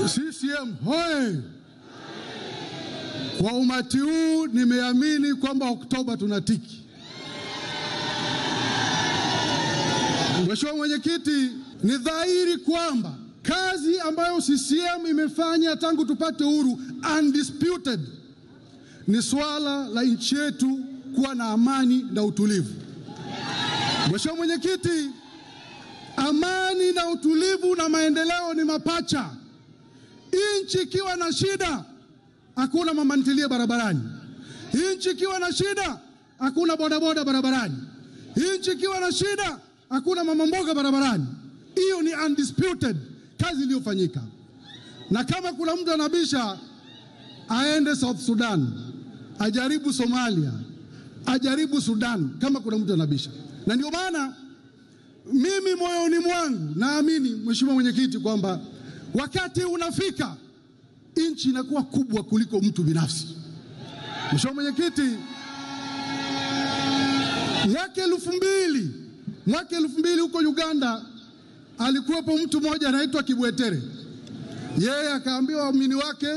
CCM hoi! Kwa umati huu nimeamini kwamba Oktoba tunatiki. Mheshimiwa Mwenyekiti, ni dhahiri kwamba kazi ambayo CCM imefanya tangu tupate uhuru undisputed ni swala la nchi yetu kuwa na amani na utulivu. Mheshimiwa Mwenyekiti, amani na utulivu na maendeleo ni mapacha. Nchi ikiwa na shida, hakuna mama ntilie barabarani. Nchi ikiwa na shida, hakuna bodaboda barabarani. Nchi ikiwa na shida, hakuna mama mboga barabarani. Hiyo ni undisputed kazi iliyofanyika. Na kama kuna mtu anabisha, aende South Sudan, ajaribu Somalia, ajaribu Sudan, kama kuna mtu anabisha. Na ndio maana mimi moyoni mwangu naamini, Mheshimiwa Mwenyekiti, kwamba wakati unafika nchi inakuwa kubwa kuliko mtu binafsi. Mheshimiwa Mwenyekiti, mwaka 2000 huko Uganda alikuwepo mtu mmoja anaitwa Kibwetere. Yeye akaambiwa waumini wake,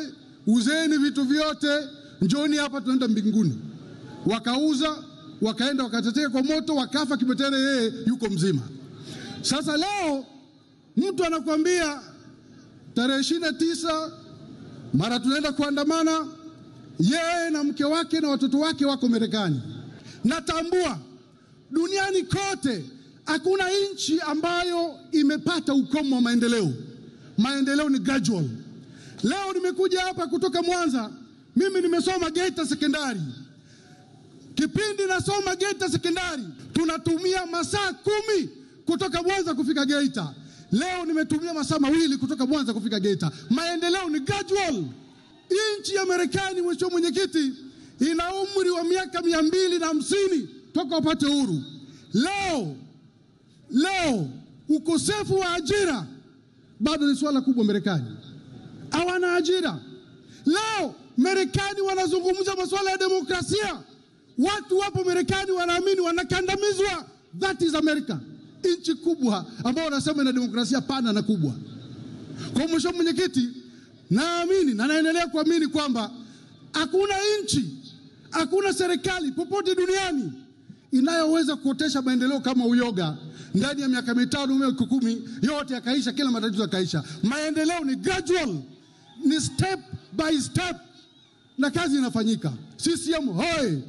uzeni vitu vyote, njoni hapa tunaenda mbinguni. Wakauza, wakaenda wakatetea kwa moto, wakafa. Kibwetere yeye yuko mzima. Sasa leo mtu anakuambia tarehe 29 mara tunaenda kuandamana, yeye na mke wake na watoto wake wako Marekani. Natambua duniani kote hakuna nchi ambayo imepata ukomo wa maendeleo. Maendeleo ni gradual. Leo nimekuja hapa kutoka Mwanza. Mimi nimesoma Geita Sekondari. Kipindi nasoma Geita Sekondari tunatumia masaa 10 kutoka Mwanza kufika Geita. Leo nimetumia masaa 2 kutoka Mwanza kufika Geita. Maendeleo ni gradual. Nchi ya Marekani, Mheshimiwa Mwenyekiti, ina umri wa miaka 250 toka wapate uhuru. Leo ukosefu wa ajira bado ni swala kubwa Marekani. Hawana ajira. Leo Marekani wanazungumza masuala ya demokrasia. Watu wapo Marekani wanaamini wanakandamizwa. That is America. Nchi kubwa ambayo wanasema ina demokrasia pana na kubwa. Kwa Mheshimiwa Mwenyekiti, naamini na naendelea kuamini kwamba hakuna nchi, hakuna serikali popote duniani inayoweza kuotesha maendeleo kama uyoga ndani ya miaka 5 10 yote yakaisha, kila matatizo yakaisha. Maendeleo ni gradual, ni step by step, na kazi inafanyika. CCM hoi!